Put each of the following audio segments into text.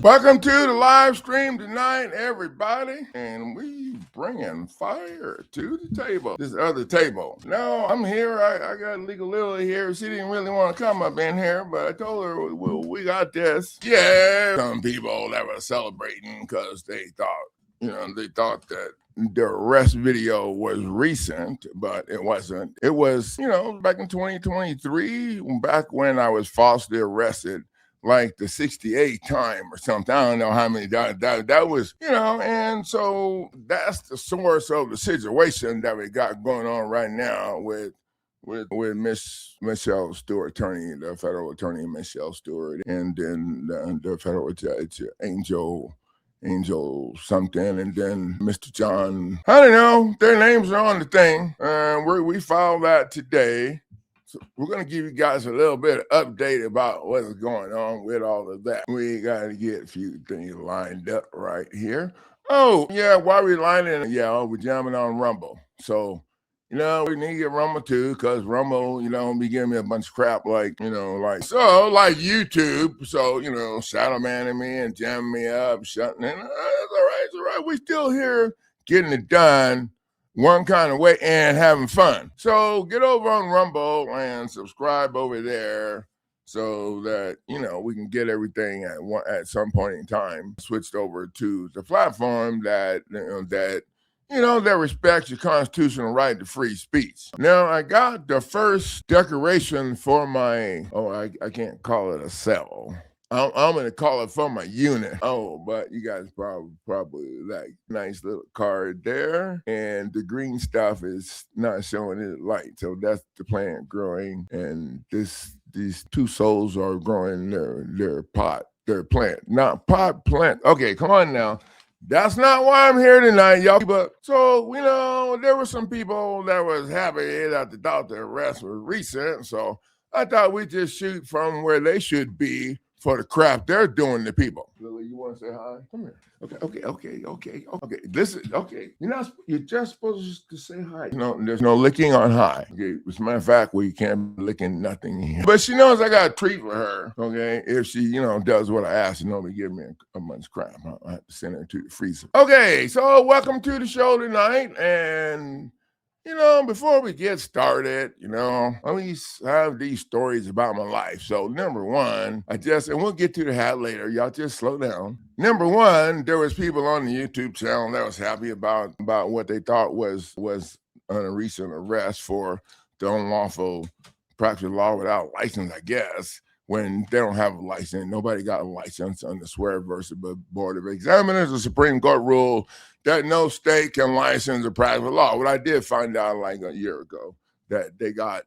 Welcome to the live stream tonight, everybody. And we bringing fire to the table, this other table. Now, I'm here. I got Legal Lily here. She didn't really want to come up in here, but I told her, well, we got this. Yeah, some people that were celebrating because they thought that the arrest video was recent, but it wasn't. It was, back in 2023, back when I was falsely arrested, like the 68th time or something. I don't know how many that was, and so that's the source of the situation that we got going on right now with Miss Michelle Stewart, the federal attorney Michelle Stewart, and then the federal judge Angel something, and then Mr. John. I don't know. Their names are on the thing. We filed that today. So we're going to give you guys a little bit of update about what's going on with all of that. We got to get a few things lined up right here. Oh, yeah, while we're lining, we're jamming on Rumble. So, we need to get Rumble too, because Rumble, be giving me a bunch of crap like YouTube. So, shadow manning me and jamming me up, shutting in. It's all right. We're still here getting it done one kind of way and having fun. So get over on Rumble and subscribe over there so that, we can get everything at some point in time switched over to the platform that respects your constitutional right to free speech. Now, I got the first decoration for my, I can't call it a cell. I'm going to call it for my unit. Oh, but you guys probably like nice little card there. And the green stuff is not showing it light. So that's the plant growing. And these two souls are growing their plant. Not pot plant. Okay, come on now. That's not why I'm here tonight, y'all. But so, there were some people that was happy that they thought the arrest was recent. So I thought we'd just shoot from where they should be for the crap they're doing to people. Lily, you want to say hi? Come here. Okay. Listen, okay. You're just supposed to say hi. There's no licking on hi. Okay. As a matter of fact, we can't be licking nothing here. But she knows I got a treat for her. Okay. If she, does what I asked, to give me a bunch of crap. I have to send her to the freezer. Okay. So welcome to the show tonight. And before we get started, let me have these stories about my life. So number one, and we'll get to the hat later. Y'all just slow down. Number one, there was people on the YouTube channel that was happy about what they thought was a recent arrest for the unlawful practice of law without license, I guess, when they don't have a license. Nobody got a license under Swear versus Board of Examiners. The Supreme Court ruled that no state can license a practice of law. What I did find out like a year ago that they got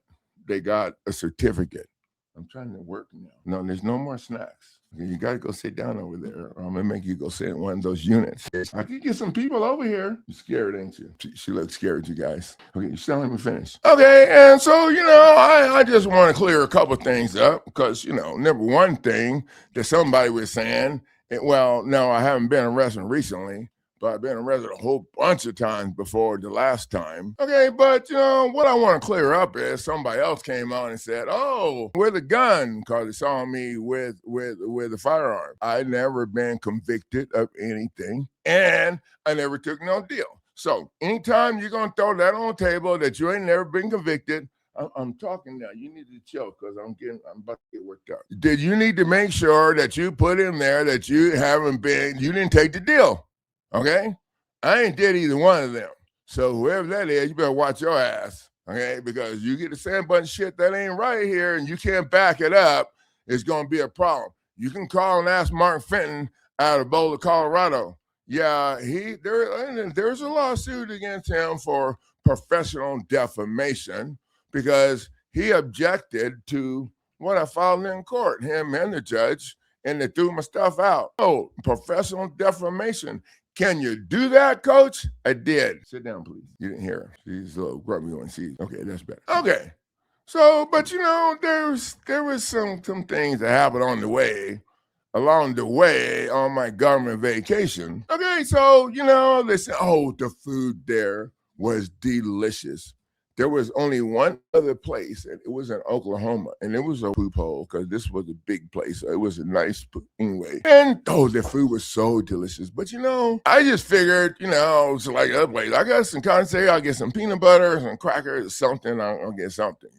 a certificate. I'm trying to work now. No, there's no more snacks. You got to go sit down over there, or I'm going to make you go sit in one of those units. I can get some people over here. You're scared, ain't you? She looks scared, you guys. Okay, you still let me finish. Okay, and so, I just want to clear a couple things up because, number one thing that somebody was saying, no, I haven't been arrested recently, but I've been arrested a whole bunch of times before the last time. Okay, but, what I want to clear up is somebody else came on and said, oh, with a gun, because they saw me with a firearm. I never been convicted of anything, and I never took no deal. So anytime you're going to throw that on the table that you ain't never been convicted, I'm talking now. You need to chill because I'm about to get worked up. Did you need to make sure that you put in there that you didn't take the deal? Okay, I ain't did either one of them. So whoever that is, you better watch your ass. Okay, because you get to say a bunch of shit that ain't right here, and you can't back it up. It's gonna be a problem. You can call and ask Mark Fenton out of Boulder, Colorado. Yeah, there's a lawsuit against him for professional defamation because he objected to what I filed in court. Him and the judge, and they threw my stuff out. Oh, professional defamation. Can you do that, Coach? I did. Sit down, please. You didn't hear her. She's a little grubby when she's okay. That's better. Okay. So, but there was some things that happened along the way on my government vacation. Okay, so they said, oh, the food there was delicious. there was only one other place, and it was in Oklahoma, and it was a poop hole because this was a big place. So it was a nice anyway. And the food was so delicious. But I just figured, it's like other place. I got some condensate, I'll get some peanut butter, some crackers, or something. I'll get something,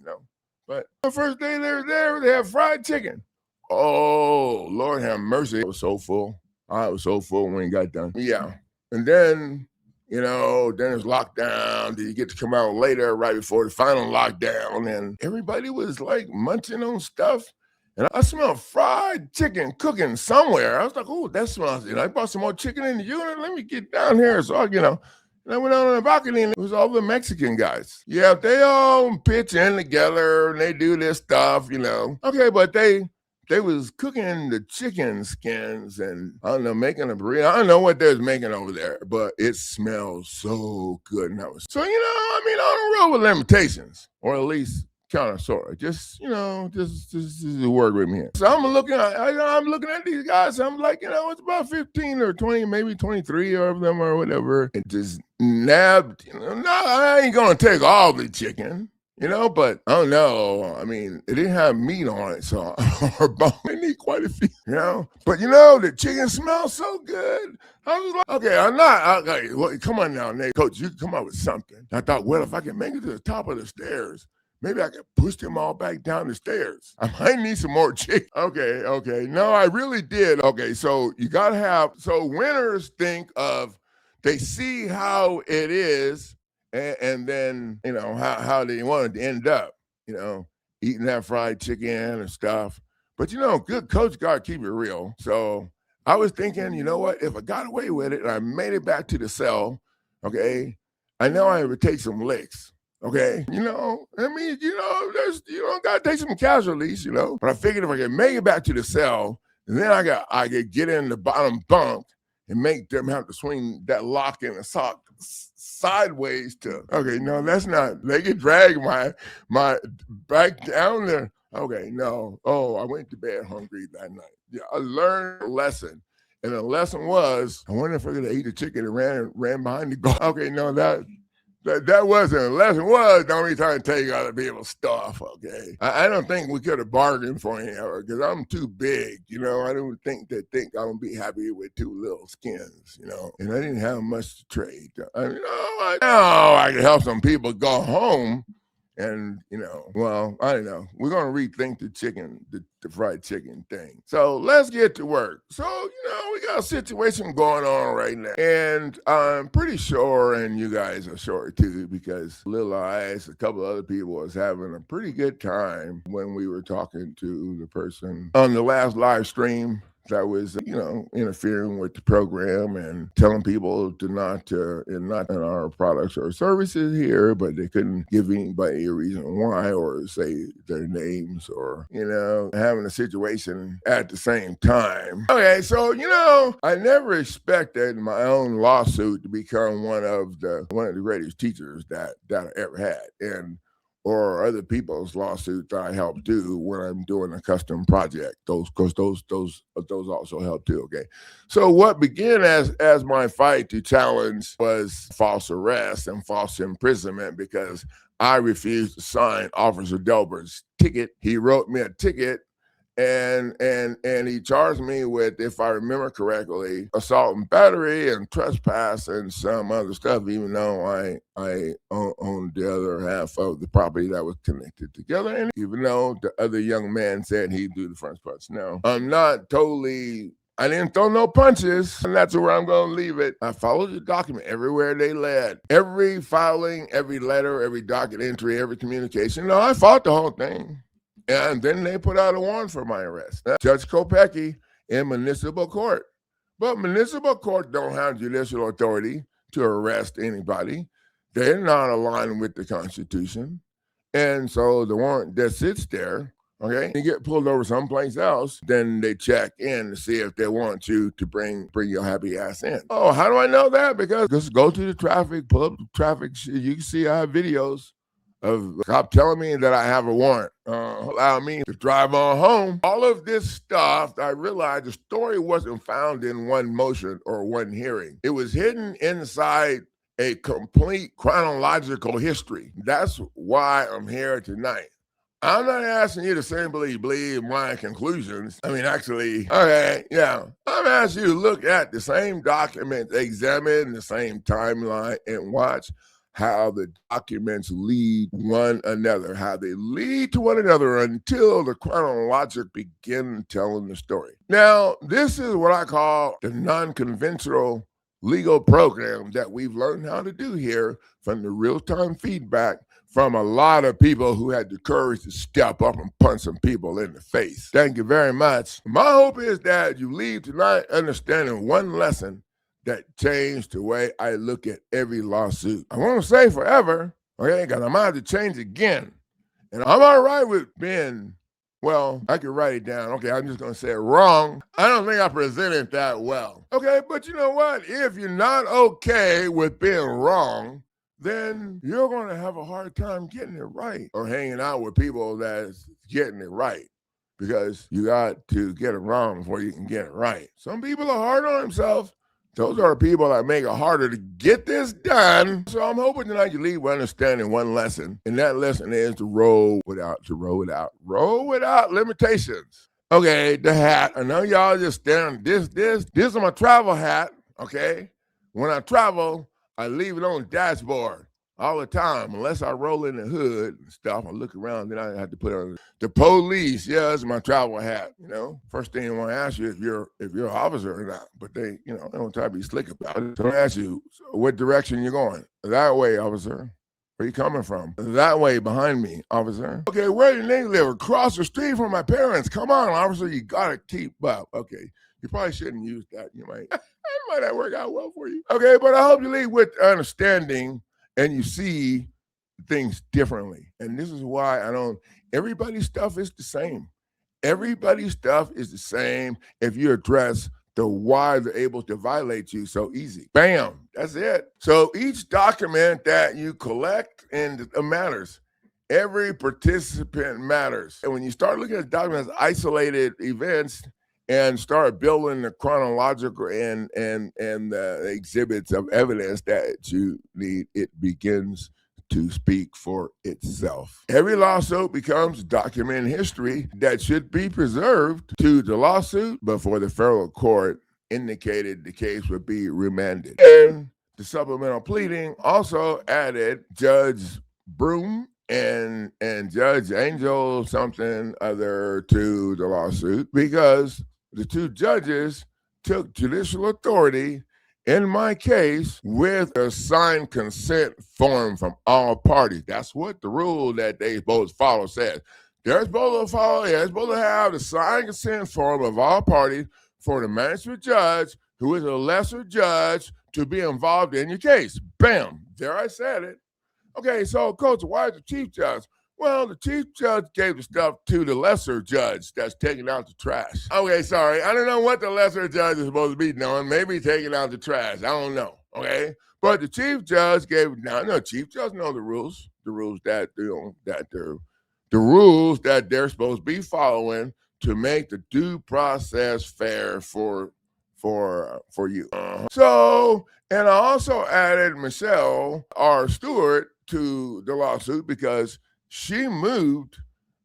But the first day they were there, they had fried chicken. Oh, Lord have mercy. I was so full. I was so full when we got done. Yeah. And then, then it's lockdown. Then you get to come out later, right before the final lockdown. And everybody was like munching on stuff. And I smelled fried chicken cooking somewhere. I was like, oh, that smells. I brought some more chicken in the unit. Let me get down here. So, and I went out on the balcony, and it was all the Mexican guys. Yeah, they all pitch in together, and they do this stuff, Okay, but they was cooking the chicken skins and, I don't know, making a burrito. I don't know what they was making over there, but it smells so good. And I was, so, I don't roll with limitations, or at least kind of sort of. Just work with me. So I'm looking at these guys. I'm like, it's about 15 or 20, maybe 23 of them or whatever. And just nabbed, no, I ain't going to take all the chicken. But I don't know. I mean, it didn't have meat on it, so or bone. I need quite a few, But the chicken smells so good. I was like, okay, I'm not. Okay, well, come on now, Nate. Coach, you can come up with something. I thought, well, if I can make it to the top of the stairs, maybe I can push them all back down the stairs. I might need some more chicken. Okay. No, I really did. Okay, so you gotta have. So winners think of. They see how it is. And then, how they wanted to end up, eating that fried chicken and stuff. But, good coach got to keep it real. So I was thinking, you know what? If I got away with it and I made it back to the cell, okay, I know I would take some licks, okay? You don't got to take some casualties, But I figured if I could make it back to the cell, then I could get in the bottom bunk and make them have to swing that lock in the sock sideways to, okay, no, that's not, they can drag my back down there. Okay, no. Oh, I went to bed hungry that night. Yeah, I learned a lesson. And the lesson was, I wonder if I could have eaten the chicken and ran behind the goal. Okay, no, that wasn't a lesson. Was don't be trying to take other people's stuff, okay? I don't think we could have bargained for any of it because I'm too big, I don't think I'm going to be happy with two little skins, And I didn't have much to trade. I know I could help some people go home and, well, I don't know. We're going to rethink the fried chicken thing. So let's get to work. So, we got a situation going on right now. And I'm pretty sure, and you guys are sure too, because Lil Eyes, a couple other people was having a pretty good time when we were talking to the person on the last live stream that was, interfering with the program and telling people to not in our products or services here, but they couldn't give anybody a reason why or say their names or, having a situation at the same time. Okay, so, I never expected my own lawsuit to become one of the greatest teachers that I ever had. Or other people's lawsuits that I help do when I'm doing a custom project. Those also help too. Okay, so what began as my fight to challenge was false arrest and false imprisonment because I refused to sign Officer Delbert's ticket. He wrote me a ticket. And he charged me with, if I remember correctly, assault and battery and trespass and some other stuff, even though I owned the other half of the property that was connected together. And even though the other young man said he'd do the first punch. No, I didn't throw no punches, and that's where I'm going to leave it. I followed the document everywhere they led. Every filing, every letter, every docket entry, every communication. No, I fought the whole thing. And then they put out a warrant for my arrest. Judge Coachy in municipal court. But municipal court don't have judicial authority to arrest anybody. They're not aligned with the Constitution. And so the warrant that sits there, okay, you get pulled over someplace else, then they check in to see if they want you to bring your happy ass in. Oh, how do I know that? Because just go to the traffic, pull up the traffic. You can see I have videos of the cop telling me that I have a warrant, allow me to drive on home. All of this stuff, I realized the story wasn't found in one motion or one hearing. It was hidden inside a complete chronological history. That's why I'm here tonight. I'm not asking you to simply believe my conclusions. I mean, actually, okay, yeah. I'm asking you to look at the same document, examine the same timeline, and watch how the documents lead one another, how they lead to one another until the chronologic begin telling the story. Now, this is what I call the non-conventional legal program that we've learned how to do here from the real-time feedback from a lot of people who had the courage to step up and punch some people in the face. Thank you very much. My hope is that you leave tonight understanding one lesson that changed the way I look at every lawsuit. I won't say forever, okay, because I might have to change again. And I'm all right with being, well, I could write it down. Okay, I'm just going to say it wrong. I don't think I presented that well. Okay, but you know what? If you're not okay with being wrong, then you're going to have a hard time getting it right or hanging out with people that's getting it right, because you got to get it wrong before you can get it right. Some people are hard on themselves. Those are the people that make it harder to get this done. So I'm hoping tonight you leave with understanding one lesson, and that lesson is to roll without limitations. Okay, the hat. I know y'all just staring. This is my travel hat, okay? When I travel, I leave it on the dashboard all the time, unless I roll in the hood and stuff. I look around, then I have to put on the police. Yeah, that's my travel hat. You know, first thing I want to ask you if you're an officer or not. But they don't try to be slick about it. So I ask you, what direction you're going? That way, officer. Where you coming from? That way, behind me, officer. Okay, where do they live? Across the street from my parents. Come on, officer, you gotta keep up. Okay, you probably shouldn't use that. You might. It might not work out well for you. Okay, but I hope you leave with understanding and you see things differently. And this is why everybody's stuff is the same. Everybody's stuff is the same if you address the why they're able to violate you so easy. Bam, that's it. So each document that you collect matters. Every participant matters. And when you start looking at documents as isolated events, and start building the chronological and the exhibits of evidence that you need, it begins to speak for itself. Every lawsuit becomes document history that should be preserved to the lawsuit before the federal court indicated the case would be remanded. And the supplemental pleading also added Judge Broom and Judge Angel something other to the lawsuit, because the two judges took judicial authority in my case with a signed consent form from all parties. That's what the rule that they supposed to follow says. They're supposed to have the signed consent form of all parties for the magistrate judge, who is a lesser judge, to be involved in your case. Bam, there I said it. Okay, so Coach, why is the chief judge? Well, the chief judge gave the stuff to the lesser judge that's taking out the trash. Okay, sorry. I don't know what the lesser judge is supposed to be doing. Maybe taking out the trash. I don't know. Okay? But the chief judge chief judge know the rules. The rules that the rules that they're supposed to be following to make the due process fair for you. So, and I also added Michelle Stewart to the lawsuit because she moved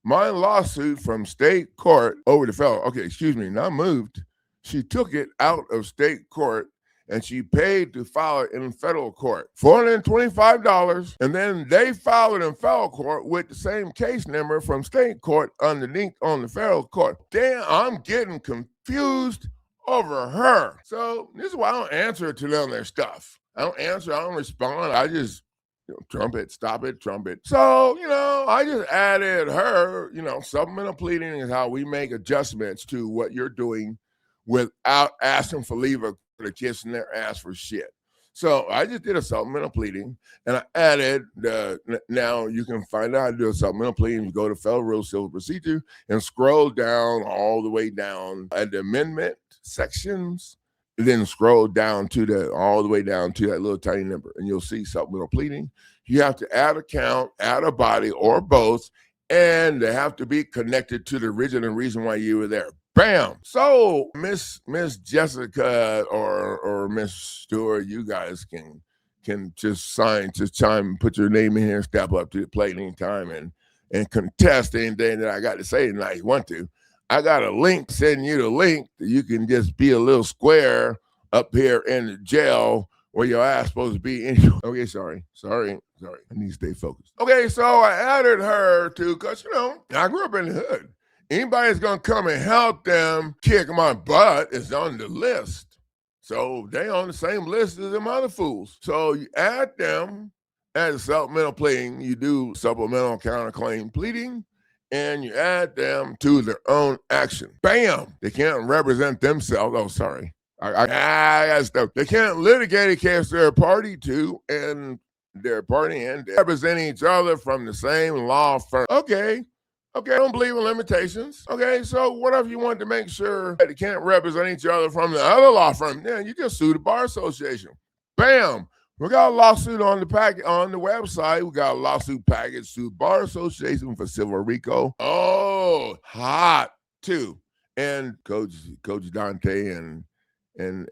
my lawsuit from state court over to federal. Okay, excuse me, not moved. She took it out of state court and she paid to file it in federal court, $425. And then they filed it in federal court with the same case number from state court underneath on the federal court. Damn, I'm getting confused over her. So this is why I don't answer to them their stuff. I don't answer, I don't respond. I just trumpet, stop it, trumpet. So, I just added her, supplemental pleading is how we make adjustments to what you're doing without asking for leave or kissing their ass for shit. So I just did a supplemental pleading, and I added now you can find out how to do a supplemental pleading. You go to Federal Rules Civil Procedure and scroll down all the way down at the amendment sections, and then scroll down all the way down to that little tiny number, and you'll see supplemental pleading. You have to add a count, add a body, or both, and they have to be connected to the original reason why you were there. Bam. So Miss Jessica or Miss Stewart, you guys can just chime, put your name in here, step up to the plate anytime and contest anything that I got to say tonight you want to. I got a link, sending you the link that you can just be a little square up here in the jail where your ass supposed to be. Okay, sorry. I need to stay focused. Okay, so I added her to, because, I grew up in the hood. Anybody that's going to come and help them kick my butt is on the list. So they on the same list as them other fools. So you add them as supplemental pleading. You do supplemental counterclaim pleading, and you add them to their own action. Bam! They can't represent themselves. Oh, sorry. They can't litigate a case they're a party to, and they're party and they represent each other from the same law firm. Okay, I don't believe in limitations. Okay, so what if you want to make sure that they can't represent each other from the other law firm? Yeah, you just sue the Bar Association. Bam! We got a lawsuit on the website. We got a lawsuit package to Bar Association for Civil RICO. Oh, hot too. And Coach Dante and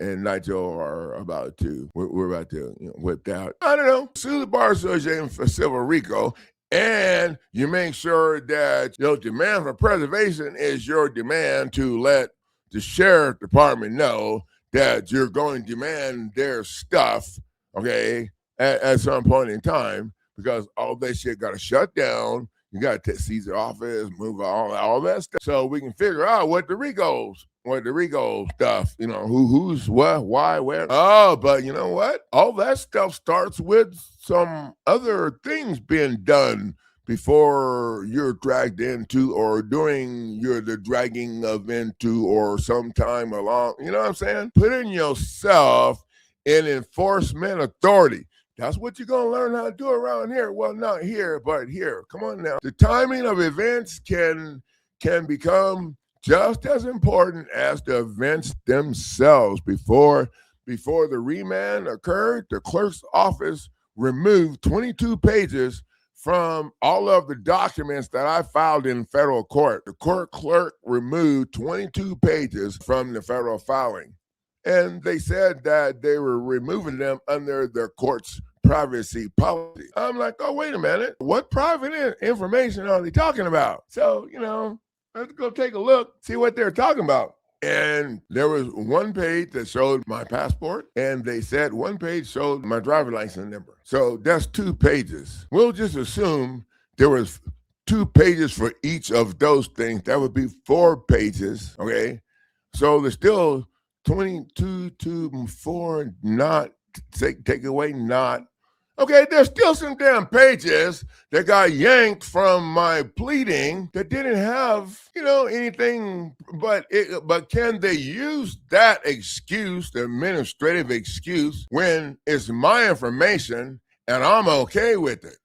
Nigel are about to, we're about to whip out. I don't know, sue the Bar Association for Civil RICO, and you make sure that your demand for preservation is your demand to let the sheriff department know that you're going to demand their stuff, okay, at some point in time, because all that shit got to shut down. You got to seize the office, move all that stuff, so we can figure out what the RICO stuff, who's what, why, where. Oh, but you know what? All that stuff starts with some other things being done before you're dragged into, or during the dragging of into, or sometime along. You know what I'm saying? Putting yourself in enforcement authority. That's what you're going to learn how to do around here. Well, not here, but here. Come on now. The timing of events can become just as important as the events themselves. Before the remand occurred, the clerk's office removed 22 pages from all of the documents that I filed in federal court. The court clerk removed 22 pages from the federal filing. And they said that they were removing them under their court's privacy policy. I'm like, oh, wait a minute. What private information are they talking about? So, let's go take a look, see what they're talking about. And there was one page that showed my passport, and they said one page showed my driver's license number. So that's 2 pages. We'll just assume there was 2 pages for each of those things. That would be 4 pages, okay? So there's still 22 to 4, not, take away not. Okay, there's still some damn pages that got yanked from my pleading that didn't have, anything, but can they use that excuse, the administrative excuse, when it's my information and I'm okay with it?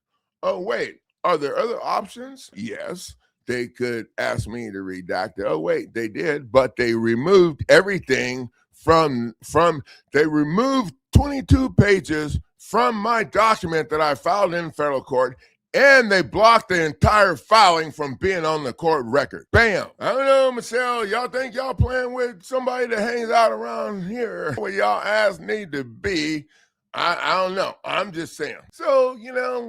Oh, wait, are there other options? Yes. They could ask me to redact it. Oh, wait, they did, but they removed everything they removed 22 pages from my document that I filed in federal court, and they blocked the entire filing from being on the court record. Bam. I don't know, Michelle, y'all think y'all playing with somebody that hangs out around here where y'all ass need to be? I don't know. I'm just saying. So,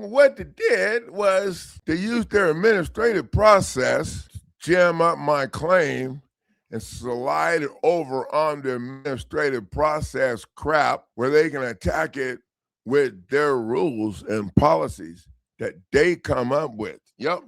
what they did was they used their administrative process to jam up my claim and slide it over on the administrative process crap where they can attack it with their rules and policies that they come up with. Yep.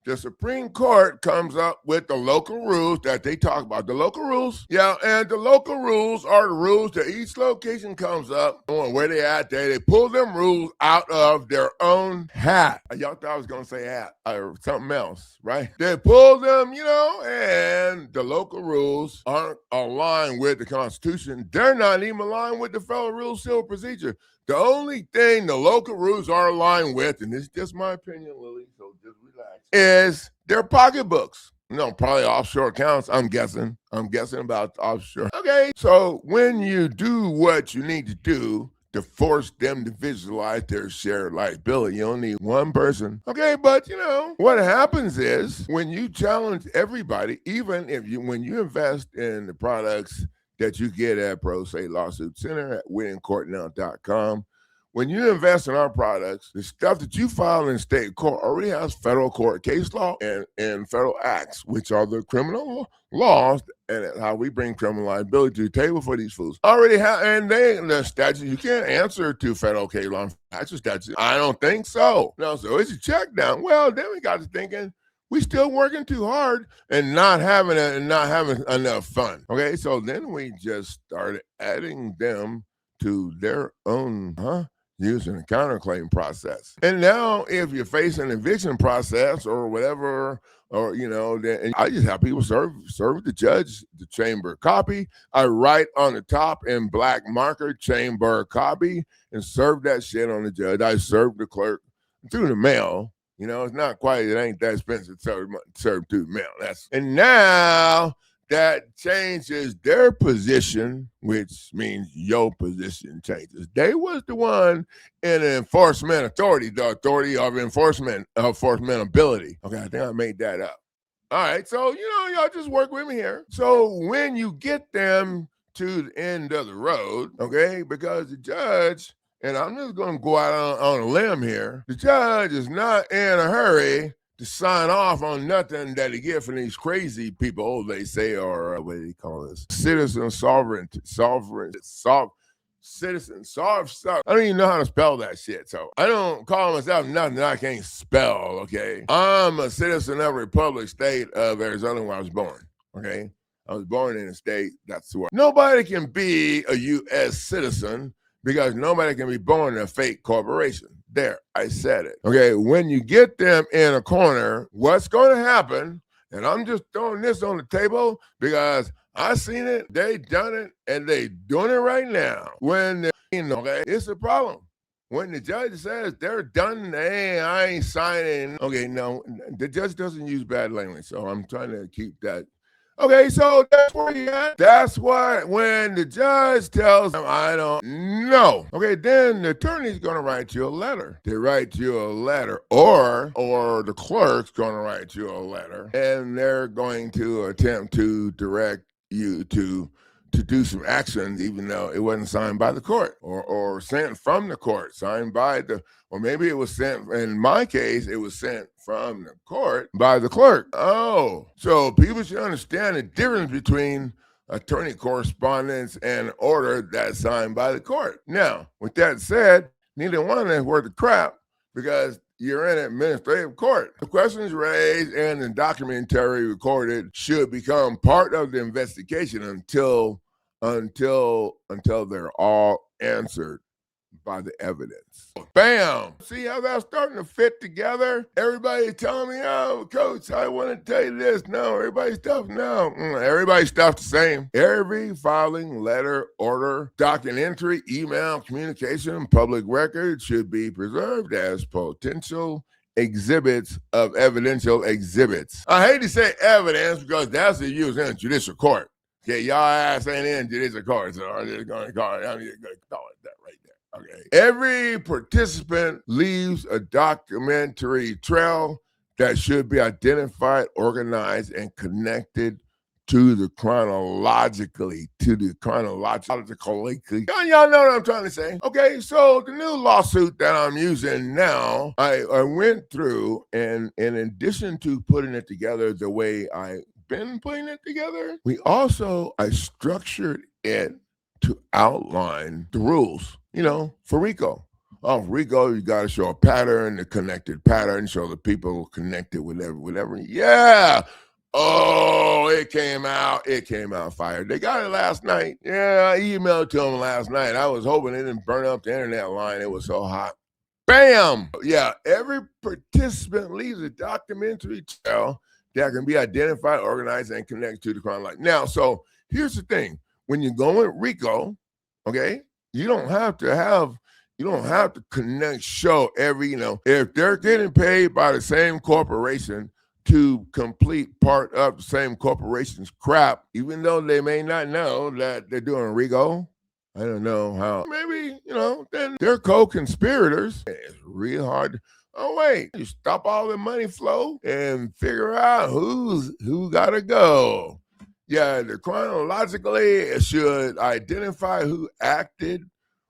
The Supreme Court comes up with the local rules that they talk about. The local rules, yeah, and the local rules are the rules that each location comes up on where they at there. They pull them rules out of their own hat. Y'all thought I was going to say hat or something else, right? They pull them, and the local rules aren't aligned with the Constitution. They're not even aligned with the Federal Rules of Civil Procedure. The only thing the local rules are aligned with, and this is just my opinion, Lily, so just relax, is their pocketbooks. Probably offshore accounts, I'm guessing. I'm guessing about offshore. Okay, so when you do what you need to do to force them to visualize their shared liability, you only need one person. Okay, but what happens is when you challenge everybody, even when you invest in the products that you get at Pro Se Lawsuit Center at winningcourtnow.com. when you invest in our products, the stuff that you file in state court already has federal court case law and federal acts, which are the criminal laws and how we bring criminal liability to the table for these fools. Already have, and the statute, you can't answer to federal case law. That's a statute. I don't think so. No, so it's a check down. Well, then we got to thinking, we still working too hard and not having enough fun. Okay, so then we just started adding them to their own, using a counterclaim process. And now if you're facing an eviction process or whatever, or, then I just have people serve the judge the chamber copy. I write on the top in black marker, chamber copy, and serve that shit on the judge. I serve the clerk through the mail. It's not quite, it ain't that expensive to serve through the mail. And now that changes their position, which means your position changes. They was the one in enforcement authority, the authority of enforcement ability. Okay, I think I made that up. All right, so, y'all just work with me here. So when you get them to the end of the road, okay, because the judge, and I'm just going to go out on a limb here, the judge is not in a hurry to sign off on nothing that he get from these crazy people, they say, or what do they call this? Citizen sovereignty. Citizen sovereignty. I don't even know how to spell that shit, so I don't call myself nothing that I can't spell, okay? I'm a citizen of a republic state of Arizona where I was born, okay? I was born in a state, that's where nobody can be a U.S. citizen because nobody can be born in a fake corporation. There, I said it. Okay, when you get them in a corner, what's going to happen, and I'm just throwing this on the table because I seen it, they done it, and they doing it right now. When, okay, it's a problem. When the judge says they're done, hey, I ain't signing. Okay, no, the judge doesn't use bad language, so I'm trying to keep that. Okay, so that's where you at. That's why when the judge tells them, I don't know. Okay, then the attorney's going to write you a letter. They write you a letter, or the clerk's going to write you a letter, and they're going to attempt to direct you to do some actions, even though it wasn't signed by the court or sent from the court, signed by or maybe it was sent, in my case, it was sent from the court by the clerk. Oh, so people should understand the difference between attorney correspondence and order that's signed by the court. Now, with that said, neither one of them is worth the crap because you're in administrative court. The questions raised and the documentary recorded should become part of the investigation until they're all answered by the evidence. Bam! See how that's starting to fit together? Everybody's telling me, oh, Coach, I want to tell you this. No, everybody's stuff, no. Everybody's stuff the same. Every filing, letter, order, document entry, email, communication, public record should be preserved as potential exhibits of evidential exhibits. I hate to say evidence because that's the use in a judicial court. Okay, y'all ass ain't in judicial court, so I'm just going to call it that right there. Okay. Every participant leaves a documentary trail that should be identified, organized, and connected to the chronologically. Y'all know what I'm trying to say. Okay, so the new lawsuit that I'm using now, I went through, and in addition to putting it together the way I been putting it together, I structured it to outline the rules, for RICO. Oh, RICO, you got to show a pattern, the connected pattern, show the people connected with whatever. Yeah. Oh, it came out fire. They got it last night. Yeah, I emailed it to them last night. I was hoping it didn't burn up the internet line. It was so hot. Bam! Yeah, every participant leaves a documentary trail that can be identified, organized, and connected to the crime line. Now, so here's the thing. When you go in RICO, okay, you don't have to connect, show every, if they're getting paid by the same corporation to complete part of the same corporation's crap, even though they may not know that they're doing RICO, I don't know how. Maybe, then they're co-conspirators. It's real hard. Oh, wait, you stop all the money flow and figure out who got to go. Yeah, chronologically, it should identify who acted,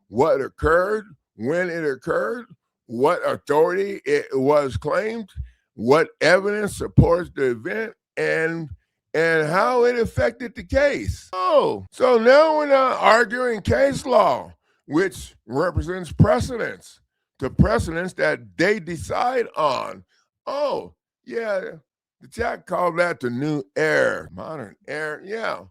what occurred, when it occurred, what authority it was claimed, what evidence supports the event, and how it affected the case. Oh, so now we're not arguing case law, which represents precedents, the precedents that they decide on. Oh, yeah, the chat called that the new era, modern era. Yeah.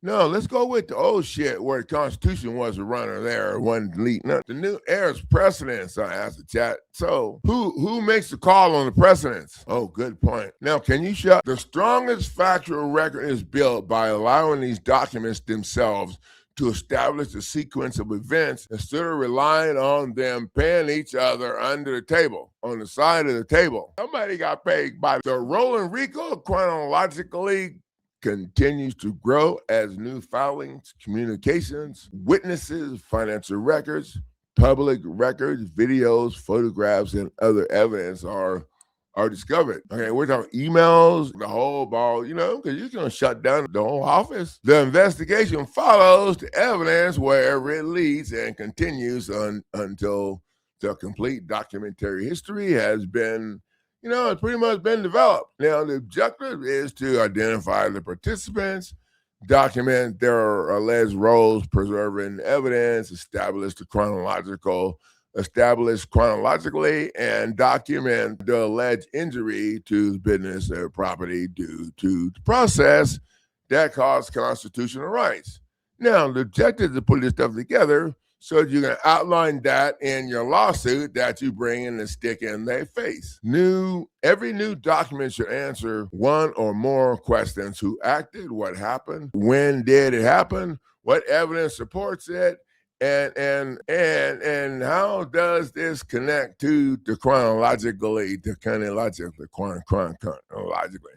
No, let's go with the old shit where the Constitution was a runner there, one lead. No, the new era's precedents, I asked the chat. So who makes the call on the precedents? Oh, good point. Now, can you shut? The strongest factual record is built by allowing these documents themselves to establish the sequence of events instead of relying on them paying each other under the table, on the side of the table. Somebody got paid by the Roland Rico chronologically continues to grow as new filings, communications, witnesses, financial records, public records, videos, photographs, and other evidence are discovered. Okay, we're talking emails, the whole ball, because you're going to shut down the whole office. The investigation follows the evidence wherever it leads and continues until the complete documentary history has been it's pretty much been developed. Now, the objective is to identify the participants, document their alleged roles, preserving evidence, establish chronologically, and document the alleged injury to business or property due to the process that caused constitutional rights. Now, the objective is to put this stuff together so you can outline that in your lawsuit that you bring in and stick in their face. Every new document should answer one or more questions: who acted, what happened, when did it happen, what evidence supports it, and how does this connect to the chronologically.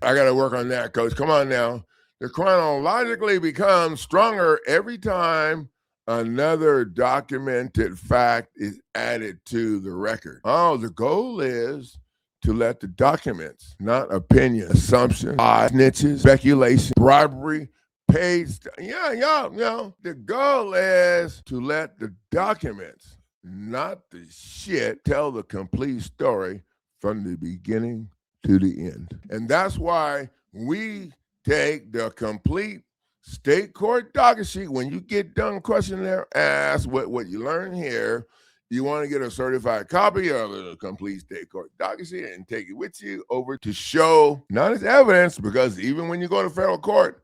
I got to work on that, Coach. Come on now. The chronologically becomes stronger every time another documented fact is added to the record. Oh, the goal is to let the documents, not opinion, assumption, snitches, speculation, bribery, paid. The goal is to let the documents, not the shit, tell the complete story from the beginning to the end. And that's why we take the complete state court docket sheet. When you get done questionnaire, ask what you learn here. You want to get a certified copy of the complete state court docket sheet and take it with you over to show, not as evidence, because even when you go to federal court,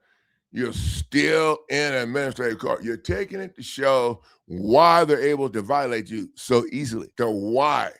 you're still in administrative court. You're taking it to show why they're able to violate you so easily. The why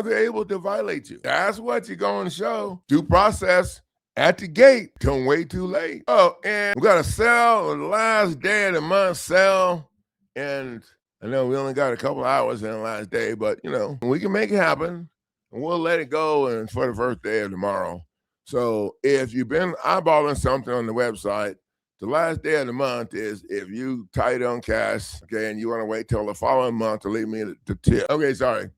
they're able to violate you. That's what you're going to show. Due process at the gate. Don't wait too late. Oh, and we got a sale on the last day of the month sale. And I know we only got a couple hours in the last day, but we can make it happen. And we'll let it go and for the first day of tomorrow. So if you've been eyeballing something on the website, the last day of the month is if you tight on cash, okay, and you want to wait till the following month to leave me the tip. Okay, sorry.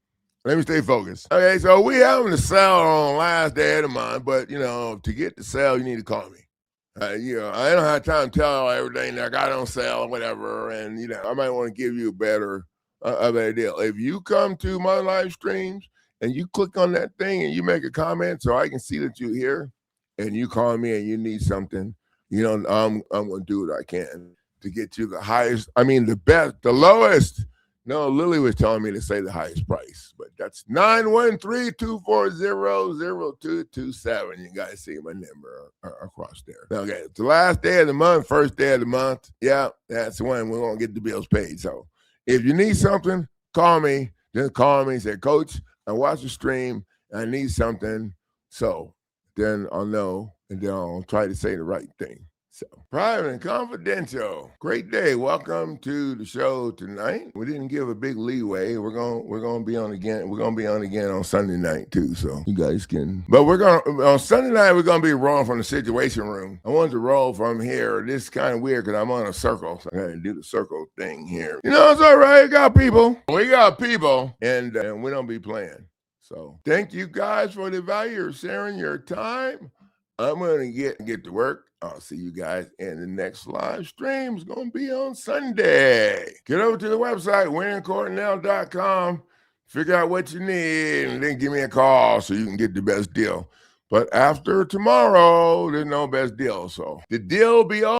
Let me stay focused. Okay, so we having the sale on last day of the month, but to get the sale, you need to call me. I don't have time to tell everything that I got on sale or whatever, and I might want to give you a better deal. If you come to my live streams and you click on that thing and you make a comment so I can see that you're here, and you call me and you need something, I'm going to do what I can to get you the highest. I mean, the best, the lowest. No, Lily was telling me to say the highest price, but that's 913-240-0227. You guys see my number across there. Okay, it's the last day of the month, first day of the month. Yeah, that's when we're going to get the bills paid. So if you need something, call me. Just call me and say, Coach, I watch the stream. I need something. So then I'll know, and then I'll try to say the right thing. So, private and confidential. Great day. Welcome to the show tonight. We didn't give a big leeway. We're gonna be on again. We're gonna be on again on Sunday night too. So you guys can. But on Sunday night we're gonna be rolling from the Situation Room. I wanted to roll from here. This is kind of weird because I'm on a circle, so I gotta do the circle thing here. It's all right. We got people, and we don't be playing. So thank you guys for the value of sharing your time. I'm gonna get to work. I'll see you guys in the next live stream. It's going to be on Sunday. Get over to the website, WinCornell.com. Figure out what you need, and then give me a call so you can get the best deal. But after tomorrow, there's no best deal. So the deal be on.